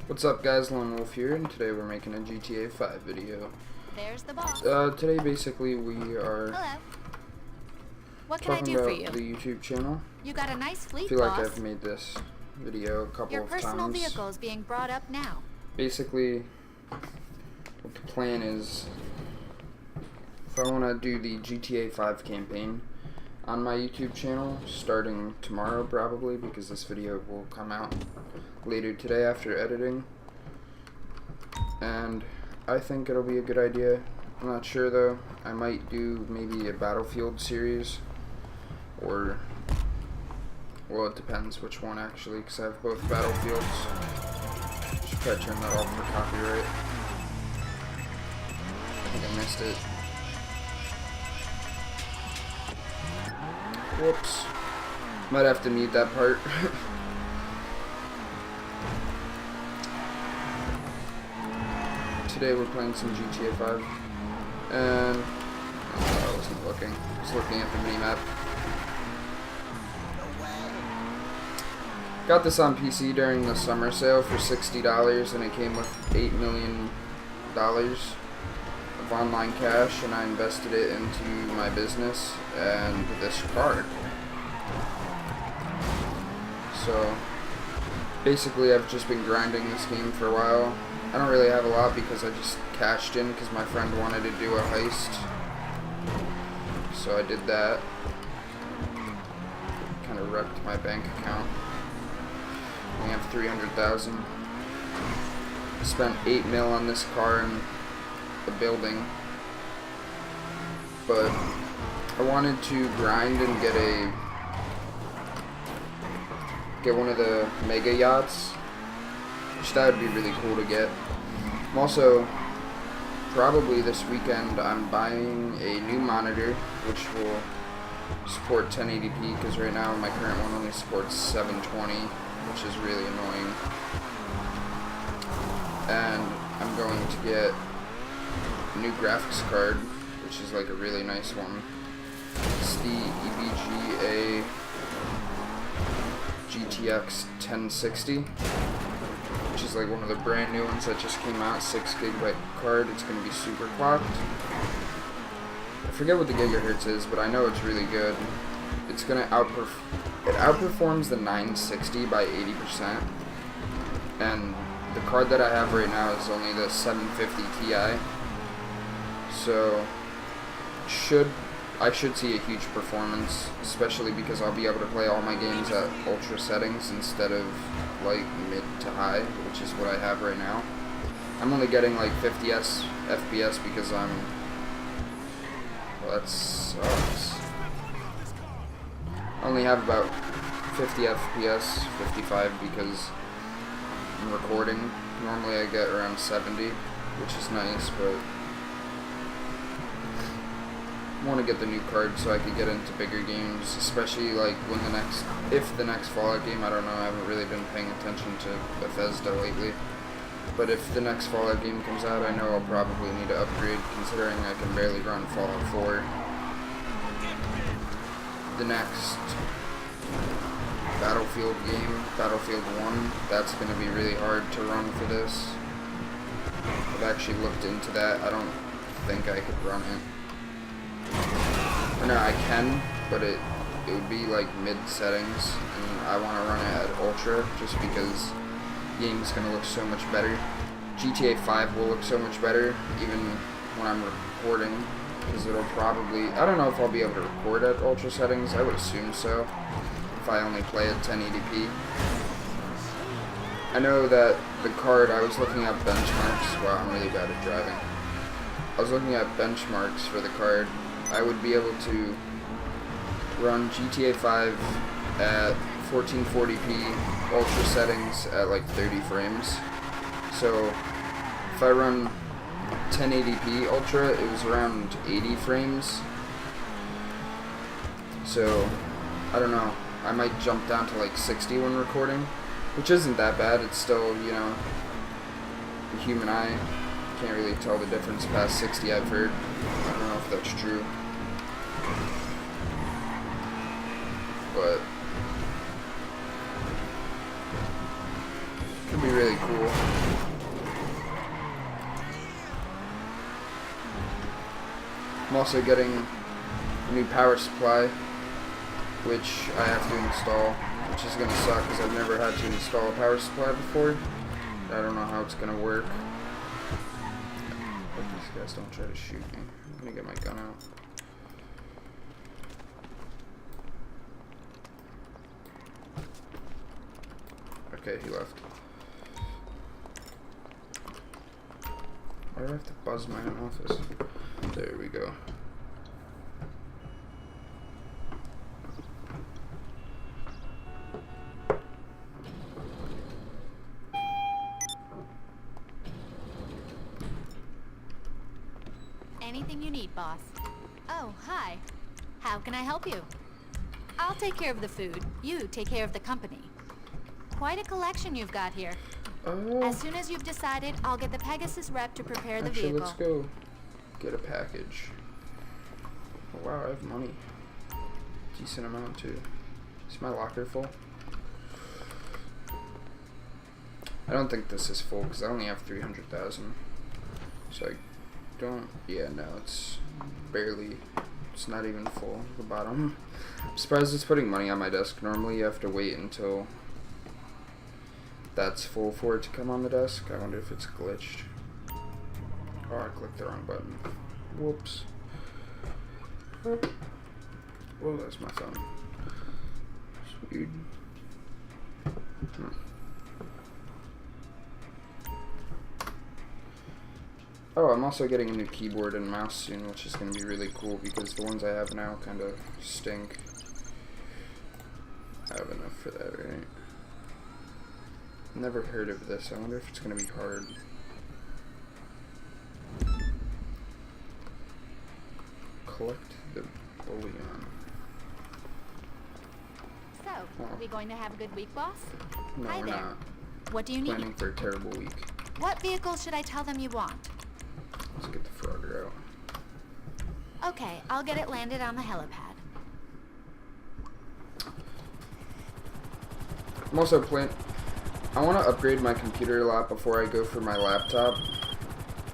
What's up guys, Lone Wolf here, and today we're making a GTA 5 video. There's the boss. Today basically we are Hello. What can I talking do for about you? the YouTube channel. You got a nice I fleet, feel like boss. I've made this video a couple Your of personal times. vehicle is being brought up now. Basically, what the plan is, if I want to do the GTA 5 campaign on my YouTube channel, starting tomorrow probably, because this video will come out later today after editing, and I think it'll be a good idea. I'm not sure though. I might do maybe a Battlefield series, or, well, it depends which one actually, because I have both Battlefields. Should probably turn that off for copyright. I think I missed it. Whoops. Might have to mute that part. Today we're playing some GTA 5, and I wasn't looking. I was looking at the minimap. Got this on PC during the summer sale for $60, and it came with $8 million of online cash, and I invested it into my business and this card. So basically I've just been grinding this game for a while. I don't really have a lot because I just cashed in because my friend wanted to do a heist. So I did that. Kind of wrecked my bank account. I have 300,000. Spent 8 mil on this car and the building. But I wanted to grind and get one of the mega yachts, which that would be really cool to get. I'm also, probably this weekend, I'm buying a new monitor, which will support 1080p, because right now my current one only supports 720, which is really annoying. And I'm going to get a new graphics card, which is like a really nice one. It's the EVGA GTX 1060, which is like one of the brand new ones that just came out. 6GB card. It's going to be super clocked. I forget what the gigahertz is, but I know it's really good. It's going to outperforms the 960 by 80%, and the card that I have right now is only the 750 Ti, so I should see a huge performance, especially because I'll be able to play all my games at ultra settings instead of like mid to high, which is what I have right now. I'm only getting like 50 FPS because well, that sucks. I only have about 50 FPS, 55 because I'm recording. Normally I get around 70, which is nice, but I want to get the new card so I could get into bigger games, especially like when if the next Fallout game, I don't know, I haven't really been paying attention to Bethesda lately, but if the next Fallout game comes out, I know I'll probably need to upgrade, considering I can barely run Fallout 4. The next Battlefield game, Battlefield 1, that's going to be really hard to run for this. I've actually looked into that. I don't think I could run it. Or no, I can, but it would be like mid settings, and I want to run it at ultra just because the game is going to look so much better. GTA 5 will look so much better even when I'm recording, because it'll probably, I don't know if I'll be able to record at ultra settings. I would assume so if I only play at 1080p. I know that the card, I was looking at benchmarks. Wow, I'm really bad at driving. I was looking at benchmarks for the card. I would be able to run GTA 5 at 1440p ultra settings at like 30 frames. So if I run 1080p ultra, it was around 80 frames. So I don't know, I might jump down to like 60 when recording, which isn't that bad. It's still, you know, the human eye can't really tell the difference past 60, I've heard. I don't know if that's true. But be really cool. I'm also getting a new power supply, which I have to install, which is going to suck because I've never had to install a power supply before. I don't know how it's going to work. Hope these guys don't try to shoot me. I'm going to get my gun out. Okay, he left. Why do I have to buzz my own office? There we go. Anything you need, boss. Oh, hi. How can I help you? I'll take care of the food. You take care of the company. Quite a collection you've got here. As soon as you've decided, I'll get the Pegasus rep to prepare the vehicle. Let's go get a package. Oh, wow, I have money. Decent amount, too. Is my locker full? I don't think this is full, because I only have 300,000. So I don't... Yeah, no, it's barely... It's not even full, the bottom. I'm surprised it's putting money on my desk. Normally you have to wait until that's full for it to come on the desk. I wonder if it's glitched. Oh, I clicked the wrong button. Whoops. Whoa, that's my phone. Sweet. Oh, I'm also getting a new keyboard and mouse soon, which is going to be really cool because the ones I have now kind of stink. I have enough for that, right? Never heard of this. I wonder if it's going to be hard. Collect the bullion. So, are we going to have a good week, boss? No, Hi we're there. not. What do you need? Planning for a terrible week. What vehicle should I tell them you want? Let's get the Frogger out. Okay, I'll get it landed on the helipad. I'm also I want to upgrade my computer a lot before I go for my laptop.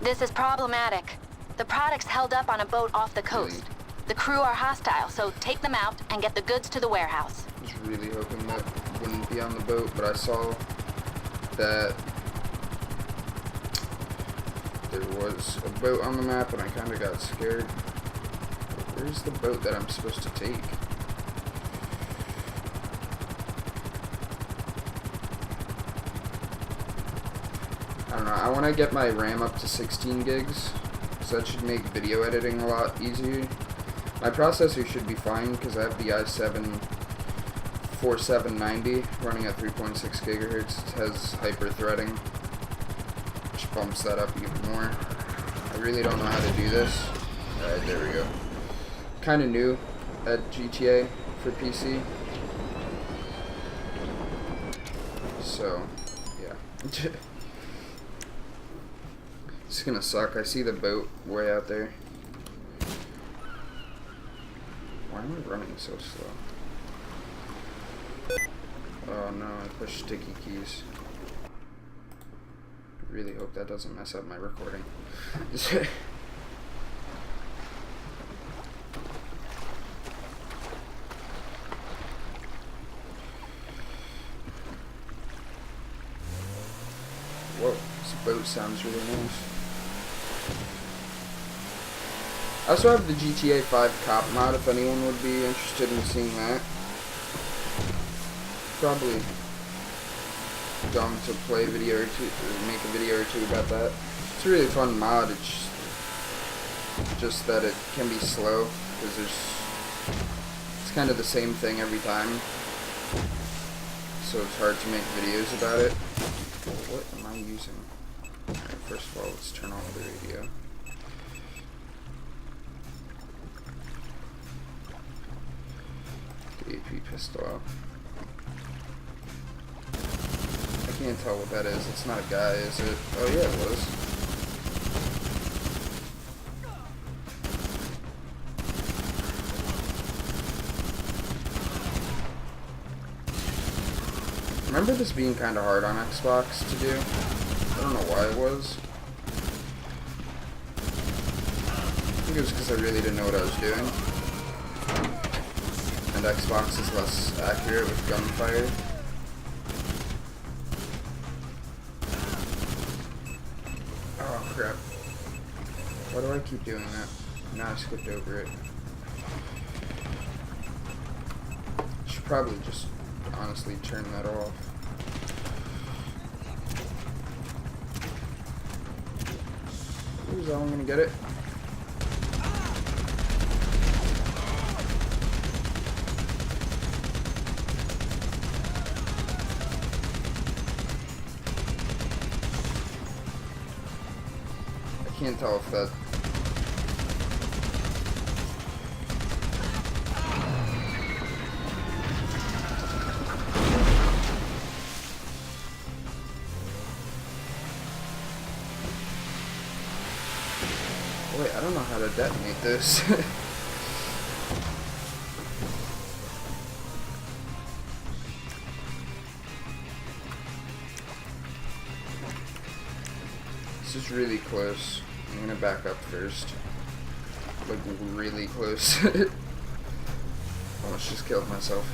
This is problematic. The product's held up on a boat off the coast. Really? The crew are hostile, so take them out and get the goods to the warehouse. I was really hoping that wouldn't be on the boat, but I saw that there was a boat on the map and I kind of got scared. Where's the boat that I'm supposed to take? I don't know. I want to get my RAM up to 16 gigs, so that should make video editing a lot easier. My processor should be fine because I have the i7 4790 running at 3.6 gigahertz. It has hyper-threading, which bumps that up even more. I really don't know how to do this. Alright, there we go. Kind of new at GTA for PC. So, yeah. It's gonna suck. I see the boat way out there. Why am I running so slow? Oh no, I pushed sticky keys. Really hope that doesn't mess up my recording. Whoa, this boat sounds really nice. I also have the GTA 5 cop mod if anyone would be interested in seeing that. Probably dumb to play a video or two, or make a video or two about that. It's a really fun mod. It's just that it can be slow because it's kind of the same thing every time, so it's hard to make videos about it. What am I using? Alright, first of all, let's turn off the radio. The AP pistol out. I can't tell what that is. It's not a guy, is it? Oh yeah, it was. remember this being kind of hard on Xbox to do. I don't know why it was. I think it was because I really didn't know what I was doing. And Xbox is less accurate with gunfire. Oh crap. Why do I keep doing that? Now I skipped over it. Should probably just honestly turn that off. Is that I'm gonna get it? I can't tell if that. Wait, I don't know how to detonate this. This is really close. I'm gonna back up first. Like, really close. Almost just killed myself.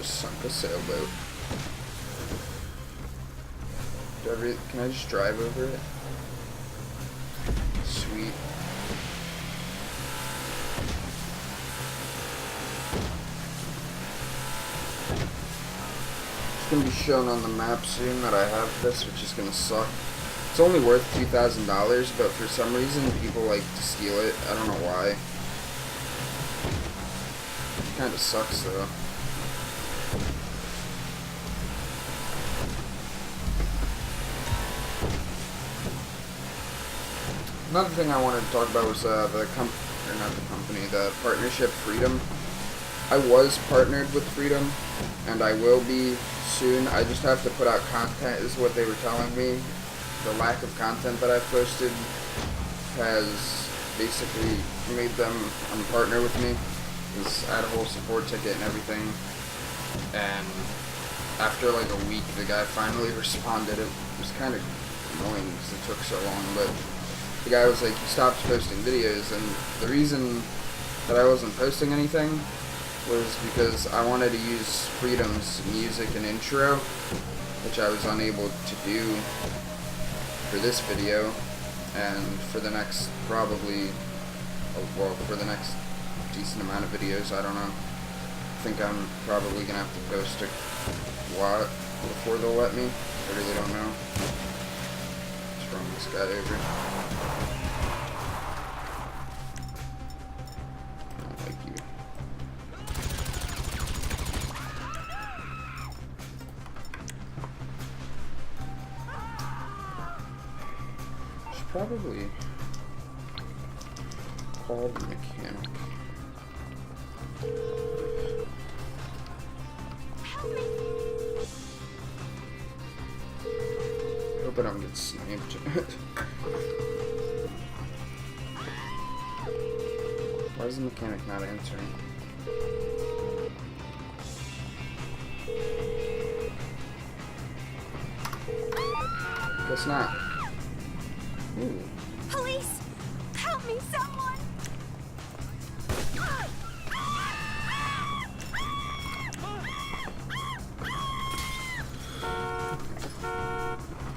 Sunk a sailboat. Can I just drive over it? Sweet. It's gonna be shown on the map soon that I have this, which is gonna suck. It's only worth $2,000, but for some reason people like to steal it. I don't know why. Kinda sucks though. Another thing I wanted to talk about was the partnership Freedom. I was partnered with Freedom, and I will be soon. I just have to put out content, is what they were telling me. The lack of content that I've posted has basically made them partner with me. Because I had a whole support ticket and everything, and after like a week, the guy finally responded. It was kind of annoying because it took so long, but the guy was like, you stopped posting videos, and the reason that I wasn't posting anything was because I wanted to use Freedom's music and intro, which I was unable to do for this video, and for the next for the next decent amount of videos, I don't know. I think I'm probably gonna have to post a lot before they'll let me. I really don't know. What's wrong with this guy over? I don't like you. Should probably call the mechanic. I hope I don't get sniped. Why is the mechanic not answering? Guess not. Ooh. Police! Help me, someone!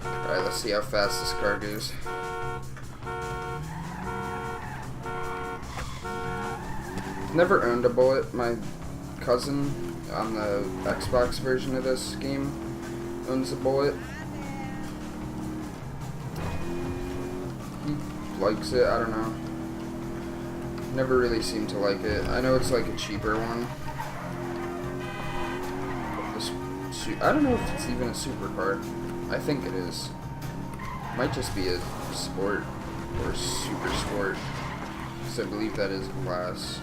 Alright, let's see how fast this car goes. Never owned a bullet. My cousin on the Xbox version of this game owns a bullet. He likes it, I don't know. Never really seemed to like it. I know it's like a cheaper one. I don't know if it's even a supercar. I think it is. Might just be a sport or super sport, because I believe that is a class.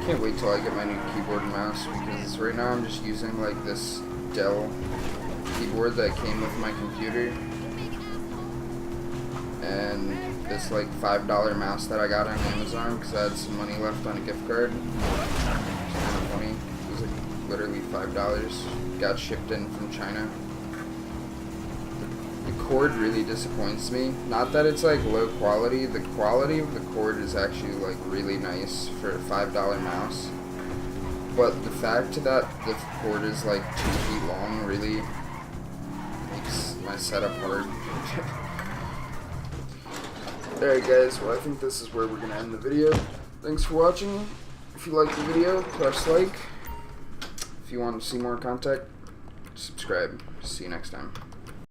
Can't wait till I get my new keyboard and mouse, because right now I'm just using like this Dell keyboard that came with my computer, and this like $5 mouse that I got on Amazon because I had some money left on a gift card. It's kind of funny. It was like literally $5. Got shipped in from China. The cord really disappoints me. Not that it's like low quality. The quality of the cord is actually like really nice for a $5 mouse. But the fact that the cord is like 2 feet long really makes my setup hard. Alright guys, well I think this is where we're going to end the video. Thanks for watching. If you liked the video, press like. If you want to see more content, subscribe. See you next time.